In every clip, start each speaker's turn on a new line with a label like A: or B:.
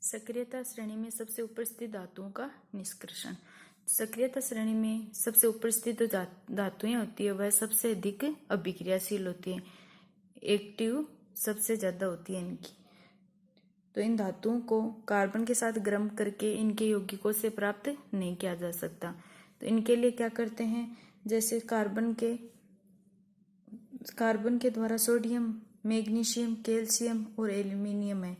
A: सक्रियता श्रेणी में सबसे ऊपर स्थित धातुओं का निष्कर्षण। सक्रियता श्रेणी में सबसे ऊपर स्थित जो धातुएं होती है वह सबसे अधिक अभिक्रियाशील होती है, एक्टिव सबसे ज्यादा होती है इनकी। तो इन धातुओं को कार्बन के साथ गर्म करके इनके यौगिकों से प्राप्त नहीं किया जा सकता। तो इनके लिए क्या करते हैं, जैसे कार्बन के द्वारा सोडियम, मैग्नीशियम, कैल्शियम और एल्यूमिनियम है,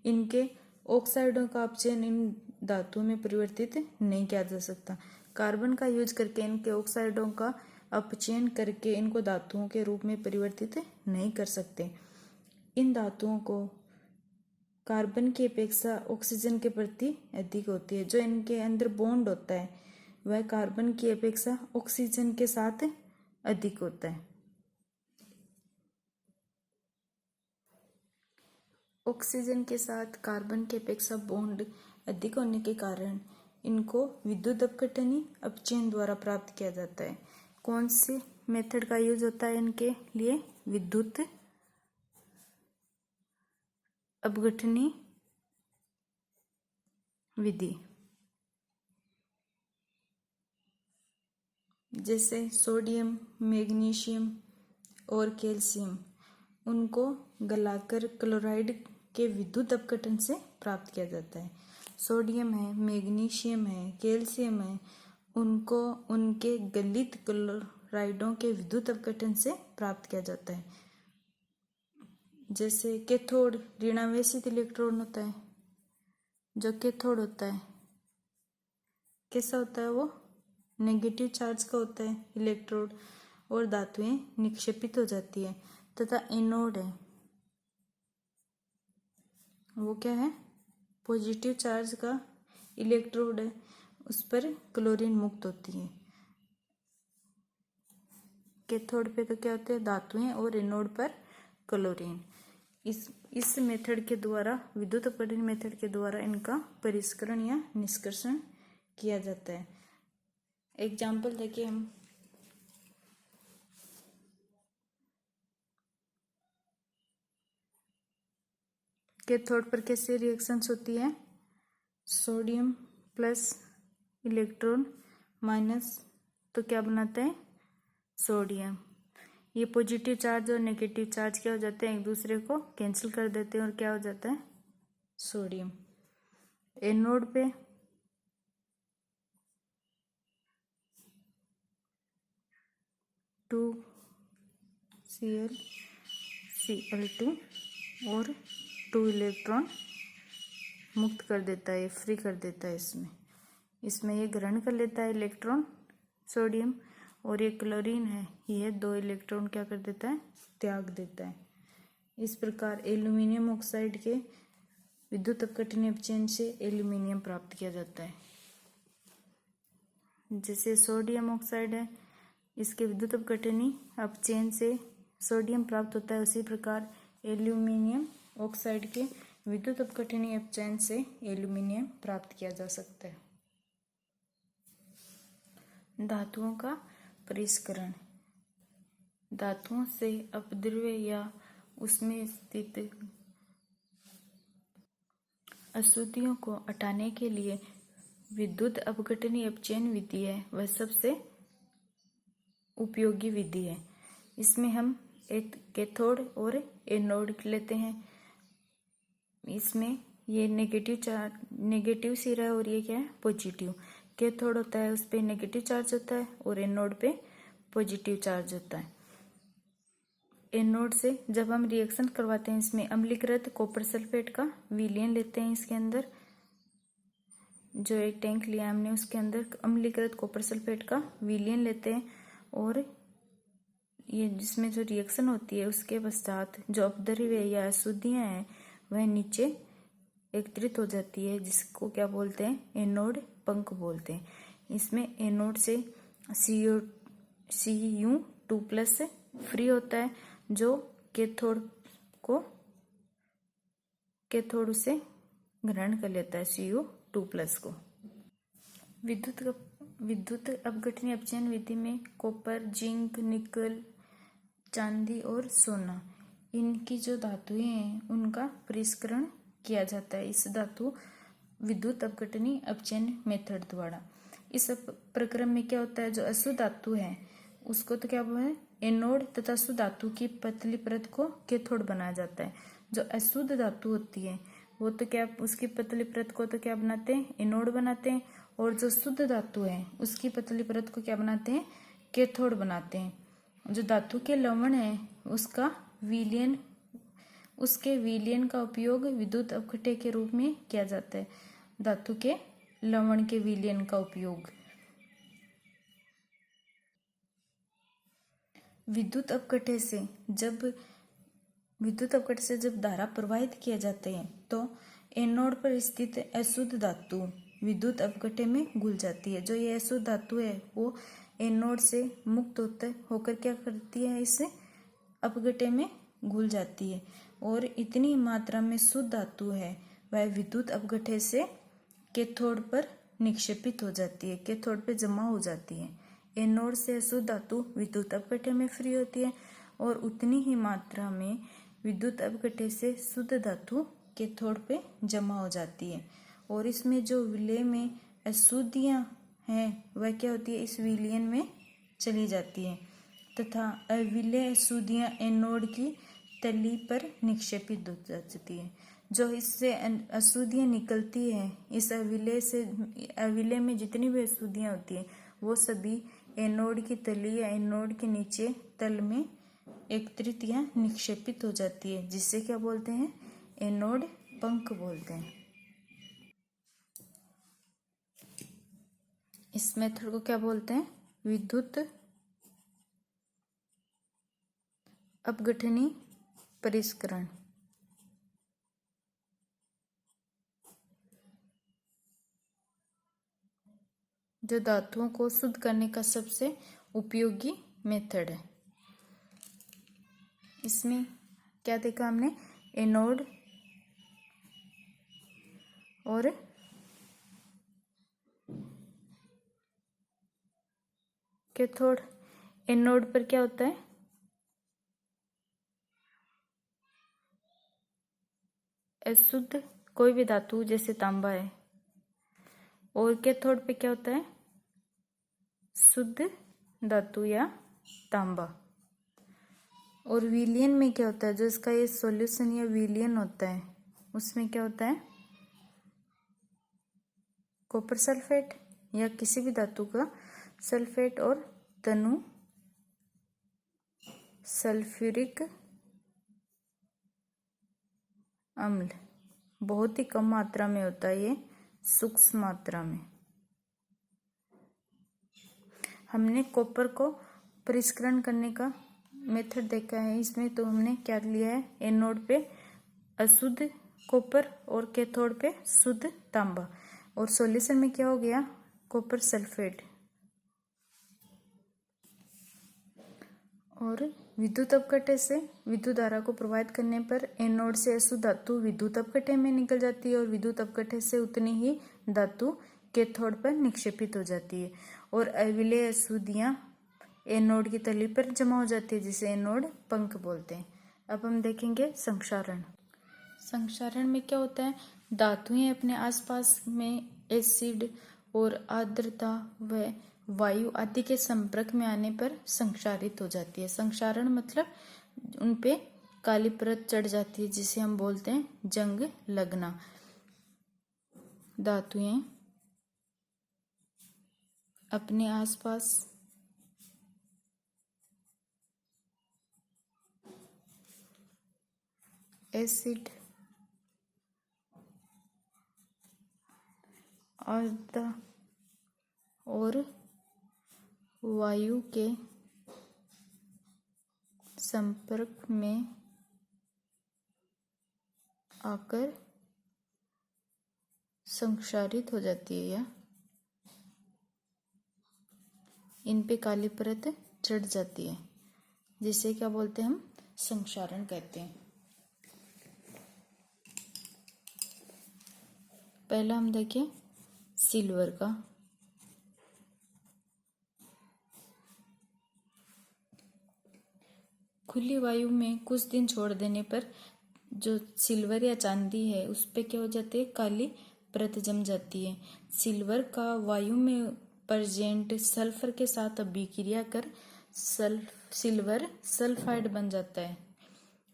A: इनके ऑक्साइडों का अपचयन इन धातुओं में परिवर्तित नहीं किया जा सकता। कार्बन का यूज करके इनके ऑक्साइडों का अपचयन करके इनको धातुओं के रूप में परिवर्तित नहीं कर सकते। इन धातुओं को कार्बन की अपेक्षा ऑक्सीजन के प्रति अधिक होती है। जो इनके अंदर बॉन्ड होता है वह कार्बन की अपेक्षा ऑक्सीजन के साथ अधिक होता है। ऑक्सीजन के साथ कार्बन की अपेक्षा बॉन्ड अधिक होने के कारण इनको विद्युत अपघटनी अपचयन द्वारा प्राप्त किया जाता है। कौन सी मेथड का यूज होता है इनके लिए? विद्युत अपघटनी विधि। जैसे सोडियम, मैग्नीशियम और कैल्शियम, उनको गलाकर क्लोराइड के विद्युत अपघटन से प्राप्त किया जाता है। सोडियम है, मैग्नीशियम है, कैल्शियम है, उनको उनके गलित क्लोराइडों के विद्युत अपघटन से प्राप्त किया जाता है। जैसे कैथोड ऋणावेशित इलेक्ट्रॉन होता है, जो कैथोड होता है कैसा होता है, वो नेगेटिव चार्ज का होता है इलेक्ट्रोड, और धातुएं निक्षेपित हो जाती है। तथा एनोड है, वो क्या है, पॉजिटिव चार्ज का इलेक्ट्रोड है, उस पर क्लोरीन मुक्त होती है। कैथोड पे तो क्या होते हैं, धातुएं, और एनोड पर क्लोरीन। इस मेथड के द्वारा, विद्युत अपघटन मेथड के द्वारा इनका परिष्करण या निष्कर्षण किया जाता है। एग्जाम्पल देखिए हम, कैथोड पर कैसे रिएक्शंस होती है, सोडियम प्लस इलेक्ट्रॉन माइनस, तो क्या बनाता है, सोडियम। ये पॉजिटिव चार्ज और नेगेटिव चार्ज क्या हो जाते हैं, एक दूसरे को कैंसिल कर देते हैं और क्या हो जाता है, सोडियम। एनोड पे Cl2 और 2 इलेक्ट्रॉन मुक्त कर देता है, फ्री कर देता है। इसमें ये ग्रहण कर लेता है इलेक्ट्रॉन सोडियम, और ये क्लोरीन है, ये 2 इलेक्ट्रॉन क्या कर देता है, त्याग देता है। इस प्रकार एल्यूमिनियम ऑक्साइड के विद्युत अपघटनी अपचयन से एल्यूमिनियम प्राप्त किया जाता है। जैसे सोडियम ऑक्साइड है, इसके विद्युत अपघटनी अपचयन से सोडियम प्राप्त होता है, उसी प्रकार एल्यूमिनियम ऑक्साइड के विद्युत अपघटनी अपचयन से एल्यूमिनियम प्राप्त किया जा सकता है। धातुओं का परिष्करण। धातुओं से अपद्रव्य या उसमें स्थित अशुद्धियों को हटाने के लिए विद्युत अपघटनी अपचयन विधि है, वह सबसे उपयोगी विधि है। इसमें हम एक कैथोड और एनोड लेते हैं। इसमें ये नेगेटिव सिरा है और ये क्या है, पॉजिटिव। कैथोड होता है, उस पे नेगेटिव चार्ज होता है, और एनोड पे पॉजिटिव चार्ज होता है। एनोड से जब हम रिएक्शन करवाते हैं, इसमें अम्लीकृत कॉपर सल्फेट का विलयन लेते हैं। इसके अंदर जो एक टैंक लिया हमने, उसके अंदर अम्लीकृत कॉपर सल्फेट का विलयन लेते हैं, और ये जिसमें जो रिएक्शन होती है उसके पश्चात जो अपद्रव्य या अशुद्धियां हैं वह नीचे एकत्रित हो जाती है, जिसको क्या बोलते हैं, एनोड पंख बोलते हैं। इसमें एनोड से Cu2+ फ्री होता है, जो कैथोड से ग्रहण कर लेता है Cu2+ को। विद्युत अपघटनी अपचयन विधि में कॉपर, जिंक, निकल, चांदी और सोना, इनकी जो धातुएं हैं उनका परिष्करण किया जाता है इस धातु विद्युत अपघटनी अपचयन मेथड द्वारा। इस प्रक्रम में क्या होता है, जो अशुद्ध धातु है उसको तो क्या बोलते हैं एनोड तथा शुद्ध धातु की पतली परत को कैथोड बनाया जाता है। जो अशुद्ध धातु होती है वो तो क्या उसकी पतली परत को तो क्या बनाते हैं एनोड बनाते हैं, और जो शुद्ध धातु है उसकी पतली परत को क्या बनाते हैं कैथोड बनाते हैं। जो धातु के लवण है उसके विलयन का उपयोग विद्युत अपघट्य के रूप में किया जाता है। धातु के लवण के विलयन का उपयोग विद्युत अपघट्य से जब धारा प्रवाहित किया जाते हैं तो एनोड पर स्थित अशुद्ध धातु विद्युत अपघट्य में घुल जाती है। जो ये अशुद्ध धातु है वो एनोड से मुक्त होकर क्या करती है, इस अपघट्य में घुल जाती है, और इतनी मात्रा में शुद्ध धातु है वह विद्युत अपघट्य से कैथोड पर निक्षेपित हो जाती है, कैथोड पे जमा हो जाती है। एनोड से अशुद्ध धातु विद्युत अपघट्य में फ्री होती है और उतनी ही मात्रा में विद्युत अपघट्य से शुद्ध धातु कैथोड पे जमा हो जाती है। और इसमें जो विलय में अशुद्धियां हैं वह क्या होती है, इस विलयन में चली जाती है तथा अविलय अशुद्धियां एनोड की तली पर निक्षेपित हो जाती है। जो इससे अशुद्धियां निकलती है, इस अविलय में जितनी भी अशुद्धियां होती है वो सभी एनोड की तली या एनोड के नीचे तल में एकत्रित या निक्षेपित हो जाती है, जिससे क्या बोलते हैं एनोड पंख बोलते हैं। इस मेथड को क्या बोलते हैं विद्युत अपघटनी परिष्करण। जो धातुओं को शुद्ध करने का सबसे उपयोगी मेथड है। इसमें क्या देखा हमने, एनोड और कैथोड। एनोड पर क्या होता है अशुद्ध कोई भी धातु जैसे तांबा है, और कैथोड पे क्या होता है शुद्ध धातु या तांबा। और विलयन में क्या होता है, जो इसका ये सॉल्यूशन या विलयन होता है उसमें क्या होता है कॉपर सल्फेट या किसी भी धातु का सल्फेट और तनु सल्फ्यूरिक अम्ल। बहुत ही कम मात्रा में होता है ये, सूक्ष्म मात्रा में। हमने कॉपर को परिष्करण करने का मेथड देखा है। इसमें तो हमने क्या लिया है, एनोड पे अशुद्ध कॉपर और कैथोड पे शुद्ध तांबा, और सॉल्यूशन में क्या हो गया कॉपर सल्फेट। और विद्युत अपघट्य से विद्युत धारा को प्रवाहित करने पर एनोड से अशुद्ध धातु विद्युत अपघट्य में निकल जाती है, और विद्युत अपघट्य से उतनी ही धातु कैथोड पर निक्षेपित हो जाती है, और अविलय अशुद्धियां एनोड की तली पर जमा हो जाती है, जिसे एनोड पंख बोलते हैं। अब हम देखेंगे संक्षारण। संक्षारण में क्या होता है, धातुएं अपने आसपास में एसिड और आर्द्रता व वायु आदि के संपर्क में आने पर संक्षारित हो जाती है। संक्षारण मतलब उनपे काली परत चढ़ जाती है, जिसे हम बोलते हैं जंग लगना। धातुएं अपने आसपास एसिड आर्द्रता और वायु के संपर्क में आकर संक्षारित हो जाती है, या इन पे काली परत चढ़ जाती है, जिसे क्या बोलते हैं हम संक्षारण कहते हैं। पहला हम देखें सिल्वर का। खुली वायु में कुछ दिन छोड़ देने पर जो सिल्वर या चांदी है उस पे क्या हो जाती है, काली परत जम जाती है। सिल्वर का वायु में प्रेजेंट सल्फर के साथ अभिक्रिया कर सिल्वर सल्फाइड बन जाता है।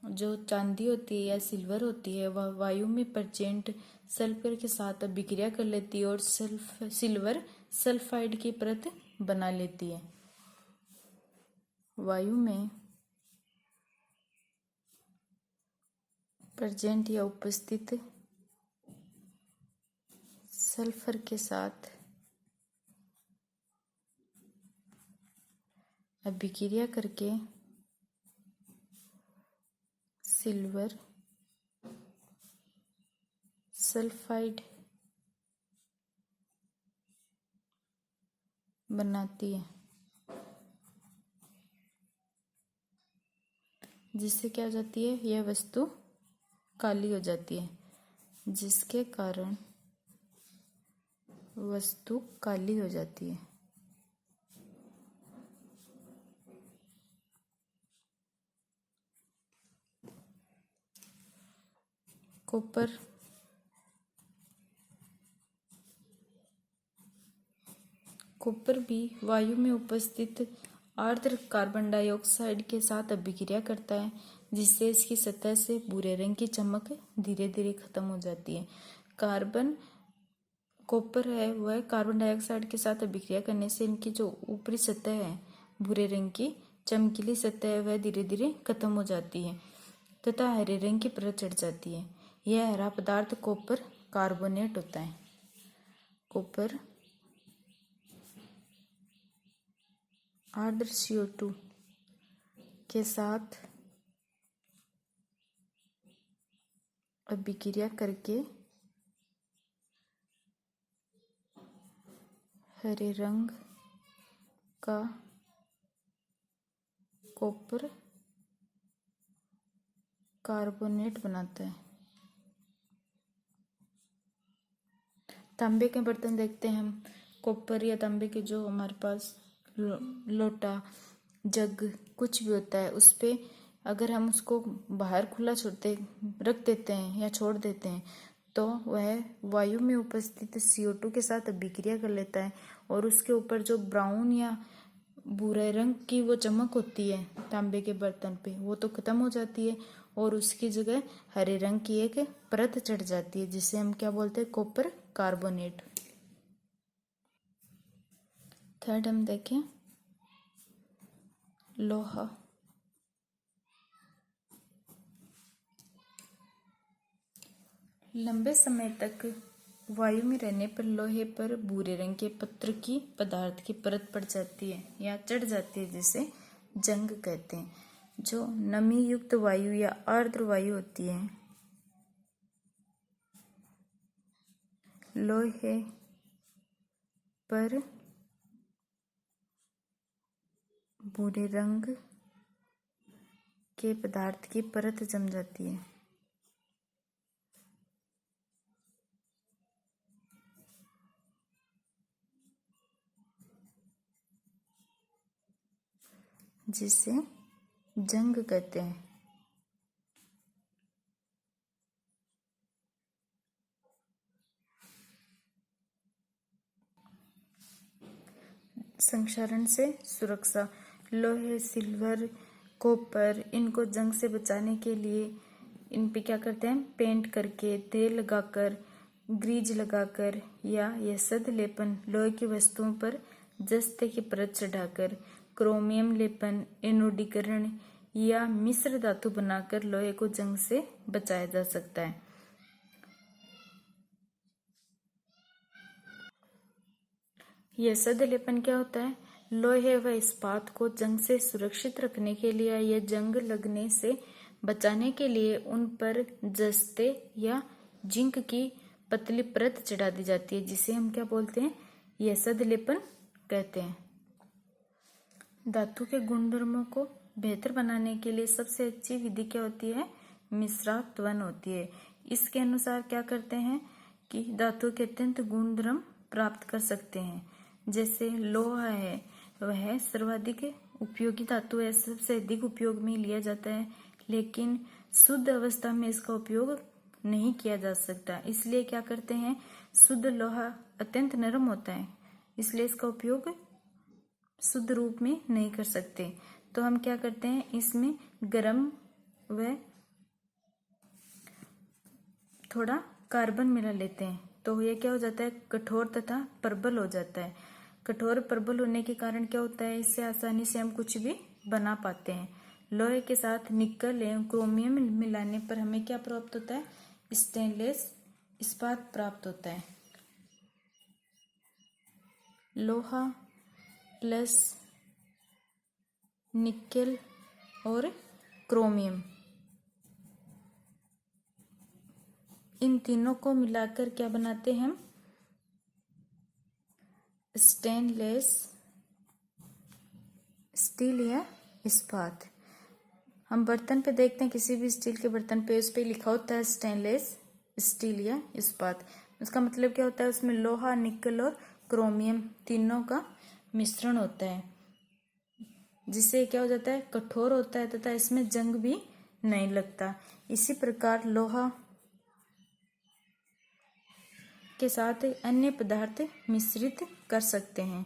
A: जो चांदी होती है या सिल्वर होती है वह वायु में प्रेजेंट सल्फर के साथ अभिक्रिया कर लेती है और सिल्वर सल्फाइड की परत बना लेती है। वायु में प्रेजेंट या उपस्थित सल्फर के साथ अभिक्रिया करके सिल्वर सल्फाइड बनाती है, जिससे क्या हो जाती है, यह वस्तु काली हो जाती है, जिसके कारण वस्तु काली हो जाती है। कॉपर भी वायु में उपस्थित आर्द्र कार्बन डाइऑक्साइड के साथ अभिक्रिया करता है, जिससे इसकी सतह से भूरे रंग की चमक धीरे धीरे खत्म हो जाती है। कॉपर है वह कार्बन डाइऑक्साइड के साथ अभिक्रिया करने से इनकी जो ऊपरी सतह है भूरे रंग की चमकीली सतह है वह धीरे धीरे खत्म हो जाती है तथा हरे रंग की परत चढ़ जाती है। यह हरा पदार्थ कॉपर कार्बोनेट होता है। कॉपर आर्द्र CO2 के साथ अभिक्रिया करके हरे रंग का कॉपर कार्बोनेट बनाता है। तांबे के बर्तन देखते हैं हम। कॉपर या तांबे के जो हमारे पास लोटा जग कुछ भी होता है उस पे अगर हम उसको बाहर खुला रख देते हैं या छोड़ देते हैं तो वह वायु में उपस्थित CO2 के साथ अभिक्रिया कर लेता है और उसके ऊपर जो ब्राउन या भूरे रंग की वो चमक होती है तांबे के बर्तन पे वो तो खत्म हो जाती है और उसकी जगह हरे रंग की एक परत चढ़ जाती है, जिसे हम क्या बोलते हैं, कॉपर कार्बोनेट। थर्ड हम देखें लोहा। लंबे समय तक वायु में रहने पर लोहे पर भूरे रंग के पत्र की पदार्थ की परत पड़ जाती है या चढ़ जाती है, जिसे जंग कहते हैं। जो नमी युक्त वायु या आर्द्र वायु होती है लोहे पर भूरे रंग के पदार्थ की परत जम जाती है, जिसे जंग कहते हैं। संक्षारण से सुरक्षा। लोहे सिल्वर कॉपर इनको जंग से बचाने के लिए इन पे क्या करते हैं, पेंट करके तेल लगाकर ग्रीज लगाकर या यह सद लेपन लोहे की वस्तुओं पर जस्ते की परत चढ़ाकर क्रोमियम लेपन एनोडीकरण या मिश्र धातु बनाकर लोहे को जंग से बचाया जा सकता है। यह सद लेपन क्या होता है, लोहे व इस्पात को जंग से सुरक्षित रखने के लिए या जंग लगने से बचाने के लिए उन पर जस्ते या जिंक की पतली परत चढ़ा दी जाती है, जिसे हम क्या बोलते हैं, यह सद लेपन कहते हैं। धातु के गुणधर्मों को बेहतर बनाने के लिए सबसे अच्छी विधि क्या होती है, मिश्रात्वन होती है। इसके अनुसार क्या करते हैं कि धातु के अत्यंत गुणधर्म प्राप्त कर सकते हैं। जैसे लोहा है वह सर्वाधिक उपयोगी धातु है, सबसे अधिक उपयोग में लिया जाता है, लेकिन शुद्ध अवस्था में इसका उपयोग नहीं किया जा सकता। इसलिए क्या करते हैं, शुद्ध लोहा अत्यंत नरम होता है, इसलिए इसका उपयोग शुद्ध रूप में नहीं कर सकते। तो हम क्या करते हैं, इसमें गर्म व थोड़ा कार्बन मिला लेते हैं, तो यह क्या हो जाता है, कठोर तथा प्रबल हो जाता है। कठोर प्रबल होने के कारण क्या होता है, इससे आसानी से हम कुछ भी बना पाते हैं। लोहे के साथ निकल एवं क्रोमियम मिलाने पर हमें क्या प्राप्त होता है, स्टेनलेस इस्पात प्राप्त होता है। लोहा प्लस निकेल और क्रोमियम, इन तीनों को मिलाकर क्या बनाते हैं हम, स्टेनलेस स्टील या इस्पात। हम बर्तन पे देखते हैं, किसी भी स्टील के बर्तन पे उस पे लिखा होता है स्टेनलेस स्टील या इस्पात। उसका मतलब क्या होता है, उसमें लोहा, निकल और क्रोमियम तीनों का मिश्रण होता है, जिससे क्या हो जाता है, कठोर होता है तथा इसमें जंग भी नहीं लगता। इसी प्रकार लोहा के साथ अन्य पदार्थ मिश्रित कर सकते हैं।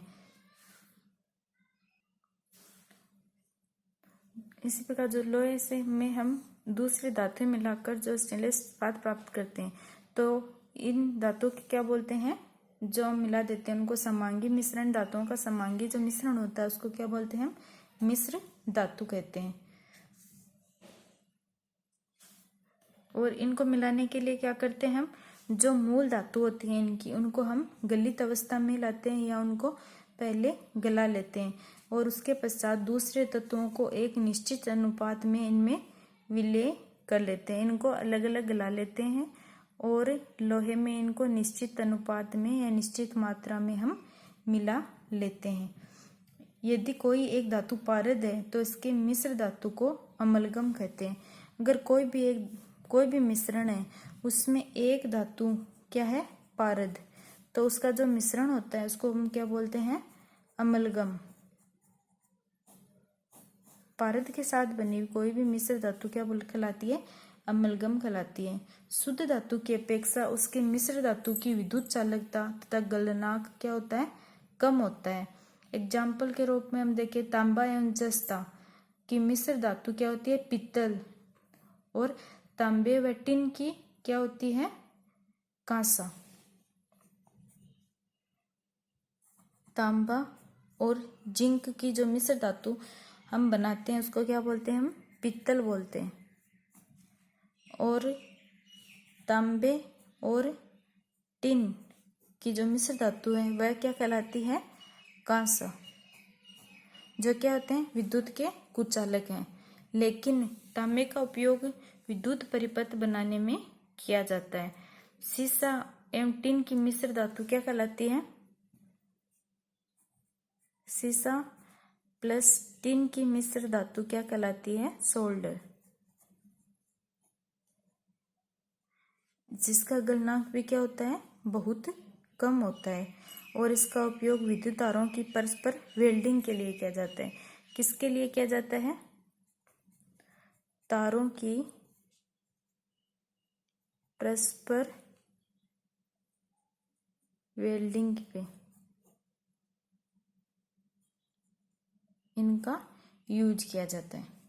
A: इसी प्रकार जो लोहे से में हम दूसरी धातुएं मिलाकर जो स्टेनलेस इस्पात प्राप्त करते हैं, तो इन धातुओं को क्या बोलते हैं, जो हम मिला देते हैं उनको समांगी मिश्रण, धातुओं का समांगी जो मिश्रण होता है उसको क्या बोलते हैं, हम मिश्र धातु कहते हैं। और इनको मिलाने के लिए क्या करते हैं, हम जो मूल धातु होती हैं इनकी, उनको हम गलित अवस्था में लाते हैं या उनको पहले गला लेते हैं, और उसके पश्चात दूसरे तत्वों को एक निश्चित अनुपात में इनमें विलय कर लेते हैं। इनको अलग अलग गला लेते हैं और लोहे में इनको निश्चित अनुपात में या निश्चित मात्रा में हम मिला लेते हैं। यदि कोई एक धातु पारद है तो इसके मिश्र धातु को अमलगम कहते हैं। अगर कोई भी मिश्रण है उसमें एक धातु क्या है, पारद, तो उसका जो मिश्रण होता है उसको हम क्या बोलते हैं, अमलगम। पारद के साथ बनी हुई कोई भी मिश्र धातु क्या कहलाती है, अमलगम कहलाती है। शुद्ध धातु की अपेक्षा उसके मिश्र धातु की विद्युत चालकता तथा गलनांक क्या होता है, कम होता है। एग्जाम्पल के रूप में हम देखें, तांबा एवं जस्ता की मिश्र धातु क्या होती है, पीतल, और तांबे व टिन की क्या होती है, कांसा। तांबा और जिंक की जो मिश्र धातु हम बनाते हैं उसको क्या बोलते हैं, हम पीतल बोलते हैं। और तांबे और टिन की जो मिश्र धातु है वह क्या कहलाती है, कांसा, जो क्या होते हैं, विद्युत के कुचालक हैं। लेकिन तांबे का उपयोग विद्युत परिपथ बनाने में किया जाता है। सीसा एवं टिन की मिश्र धातु क्या कहलाती है, सीसा प्लस टिन की मिश्र धातु क्या कहलाती है, सोल्डर, जिसका गलनांक भी क्या होता है, बहुत कम होता है। और इसका उपयोग विद्युत तारों की परस्पर वेल्डिंग के लिए किया जाता है। किसके लिए किया जाता है, तारों की परस्पर वेल्डिंग पे इनका यूज किया जाता है।